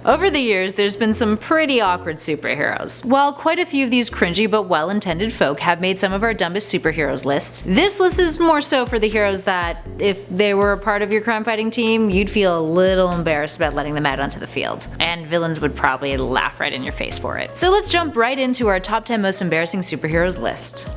Over the years, there's been some pretty awkward superheroes. While quite a few of these cringy but well-intended folk have made some of our dumbest superheroes lists, this list is more so for the heroes that, if they were a part of your crime-fighting team, you'd feel a little embarrassed about letting them out onto the field. And villains would probably laugh right in your face for it. So let's jump right into our top 10 most embarrassing superheroes list.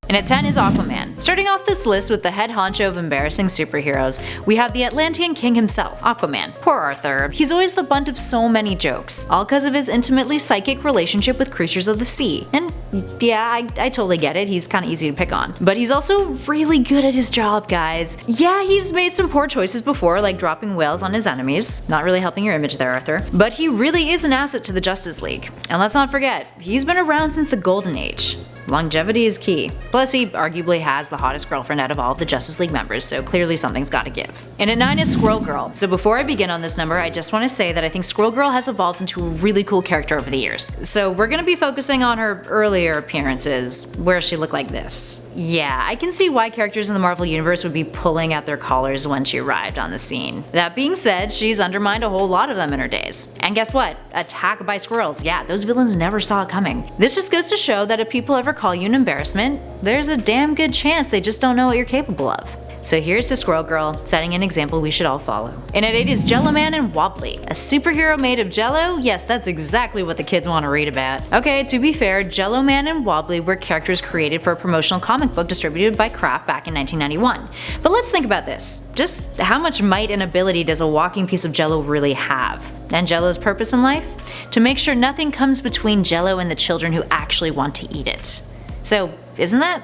And at 10 is Aquaman. Starting off this list with the head honcho of embarrassing superheroes, we have the Atlantean king himself, Aquaman. Poor Arthur. He's always the butt of so many jokes, all because of his intimately psychic relationship with creatures of the sea. And yeah, I totally get it, he's kinda easy to pick on. But he's also really good at his job, guys. Yeah, he's made some poor choices before, like dropping whales on his enemies. Not really helping your image there, Arthur. But he really is an asset to the Justice League. And let's not forget, he's been around since the Golden Age. Longevity is key. Plus, he arguably has the hottest girlfriend out of all of the Justice League members, so clearly something's gotta give. And at 9 is Squirrel Girl. So before I begin on this number, I just want to say that I think Squirrel Girl has evolved into a really cool character over the years. So we're gonna be focusing on her earlier appearances, where she looked like this. Yeah, I can see why characters in the Marvel Universe would be pulling at their collars when she arrived on the scene. That being said, she's undermined a whole lot of them in her days. And guess what? Attack by squirrels. Yeah, those villains never saw it coming. This just goes to show that if people ever call you an embarrassment, there's a damn good chance they just don't know what you're capable of. So here's to Squirrel Girl, setting an example we should all follow. And at 8 is Jello Man and Wobbly. A superhero made of jello? Yes, that's exactly what the kids want to read about. Okay, to be fair, Jello Man and Wobbly were characters created for a promotional comic book distributed by Kraft back in 1991. But let's think about this. Just how much might and ability does a walking piece of jello really have? And Jello's purpose in life? To make sure nothing comes between Jello and the children who actually want to eat it. So isn't that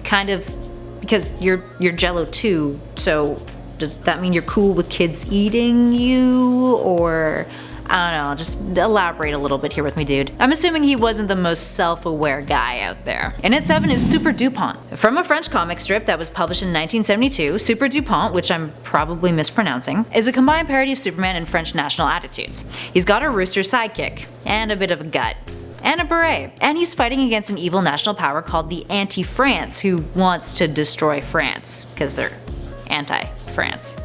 kind of, because you're Jello too, so does that mean you're cool with kids eating you? Or I don't know, just elaborate a little bit here with me, dude. I'm assuming he wasn't the most self-aware guy out there. And at 7 is Super Dupont. From a French comic strip that was published in 1972, Super Dupont, which I'm probably mispronouncing, is a combined parody of Superman and French national attitudes. He's got a rooster sidekick, and a bit of a gut. And a beret. And he's fighting against an evil national power called the Anti-France, who wants to destroy France, because they're anti-France.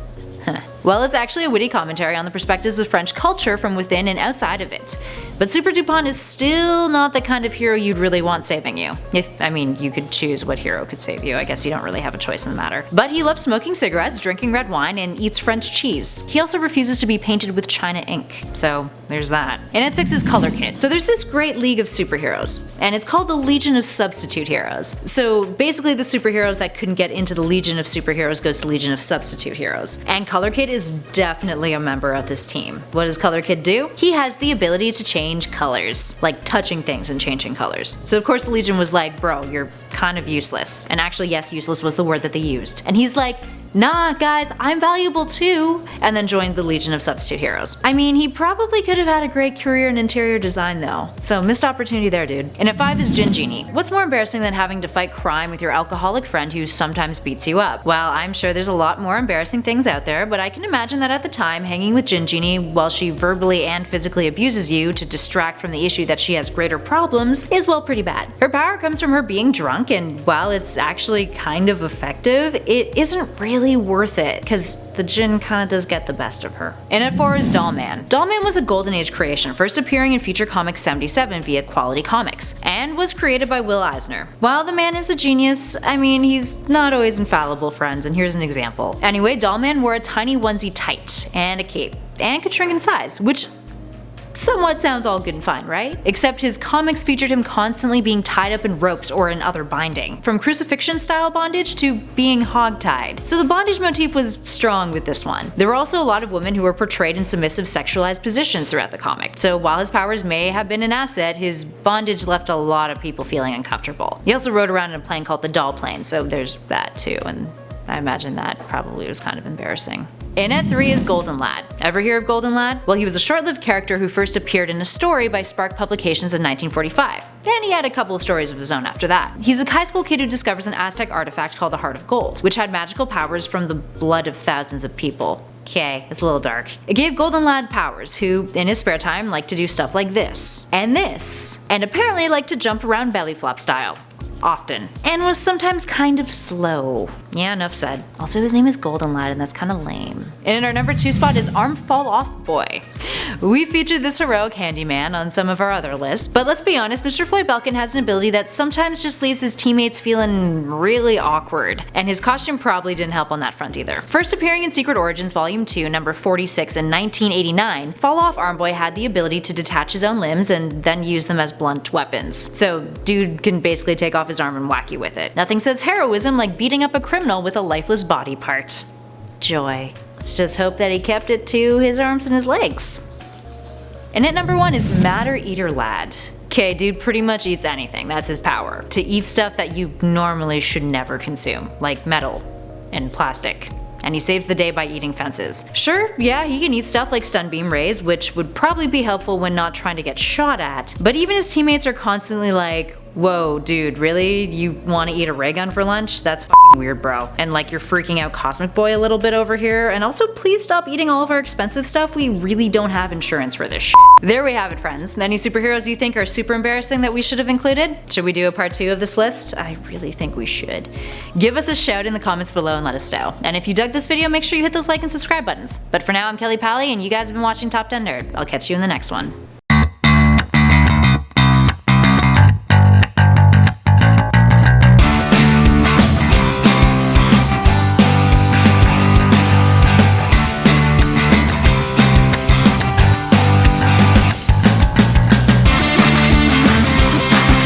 Well, it's actually a witty commentary on the perspectives of French culture from within and outside of it. But Super Dupont is still not the kind of hero you'd really want saving you. You could choose what hero could save you. I guess you don't really have a choice in the matter. But he loves smoking cigarettes, drinking red wine, and eats French cheese. He also refuses to be painted with China ink. So there's that. And at 6 is Color Kid. So there's this great league of superheroes, and it's called the Legion of Substitute Heroes. So basically the superheroes that couldn't get into the Legion of Superheroes goes to Legion of Substitute Heroes. And Color Kid is definitely a member of this team. What does Color Kid do? He has the ability to change colors, like touching things and changing colors. So of course the Legion was like, bro, you're kind of useless. And actually, yes, useless was the word that they used. And he's like, nah guys, I'm valuable too, and then joined the Legion of Substitute Heroes. I mean, he probably could have had a great career in interior design though, so missed opportunity there, dude. And at 5 is Gin Genie. What's more embarrassing than having to fight crime with your alcoholic friend who sometimes beats you up? Well, I'm sure there's a lot more embarrassing things out there, but I can imagine that at the time, hanging with Gin Genie while she verbally and physically abuses you to distract from the issue that she has greater problems is, well, pretty bad. Her power comes from her being drunk, and while it's actually kind of effective, it isn't really worth it, because the gin kinda does get the best of her. And at 4 is Doll Man. Doll Man was a Golden Age creation, first appearing in Future Comics 77 via Quality Comics, and was created by Will Eisner. While the man is a genius, he's not always infallible, friends, and here's an example. Anyway, Doll Man wore a tiny onesie tight, and a cape, and could shrink in size, which somewhat sounds all good and fine, right? Except his comics featured him constantly being tied up in ropes or in other binding, from crucifixion style bondage to being hogtied. So the bondage motif was strong with this one. There were also a lot of women who were portrayed in submissive sexualized positions throughout the comic. So while his powers may have been an asset, his bondage left a lot of people feeling uncomfortable. He also rode around in a plane called the Doll Plane, so there's that too, and I imagine that probably was kind of embarrassing. And at 3 is Golden Lad. Ever hear of Golden Lad? Well, he was a short-lived character who first appeared in a story by Spark Publications in 1945. And he had a couple of stories of his own after that. He's a high school kid who discovers an Aztec artifact called the Heart of Gold, which had magical powers from the blood of thousands of people. Okay, it's a little dark. It gave Golden Lad powers, who, in his spare time, liked to do stuff like this. And apparently liked to jump around belly flop style. Often. And was sometimes kind of slow. Yeah, enough said. Also, his name is Golden Lad, and that's kind of lame. And in our number 2 spot is Arm Fall Off Boy. We featured this heroic handyman on some of our other lists, but let's be honest, Mr. Floyd Belkin has an ability that sometimes just leaves his teammates feeling really awkward, and his costume probably didn't help on that front either. First appearing in Secret Origins Volume 2, number 46 in 1989, Fall Off Arm Boy had the ability to detach his own limbs and then use them as blunt weapons. So dude can basically take off his arm and whack you with it. Nothing says heroism like beating up a criminal with a lifeless body part. Joy. Let's just hope that he kept it to his arms and his legs. And at number 1 is Matter Eater Lad. Okay, dude pretty much eats anything, that's his power. To eat stuff that you normally should never consume, like metal and plastic. And he saves the day by eating fences. Sure, yeah, he can eat stuff like stun beam rays, which would probably be helpful when not trying to get shot at, but even his teammates are constantly like, whoa, dude, really? You want to eat a ray gun for lunch? That's fucking weird, bro. And like you're freaking out Cosmic Boy a little bit over here. And also please stop eating all of our expensive stuff. We really don't have insurance for this shit. There we have it, friends. Any superheroes you think are super embarrassing that we should have included? Should we do a part 2 of this list? I really think we should. Give us a shout in the comments below and let us know. And if you dug this video, make sure you hit those like and subscribe buttons. But for now, I'm Kelly Pally, and you guys have been watching Top 10 Nerd. I'll catch you in the next one.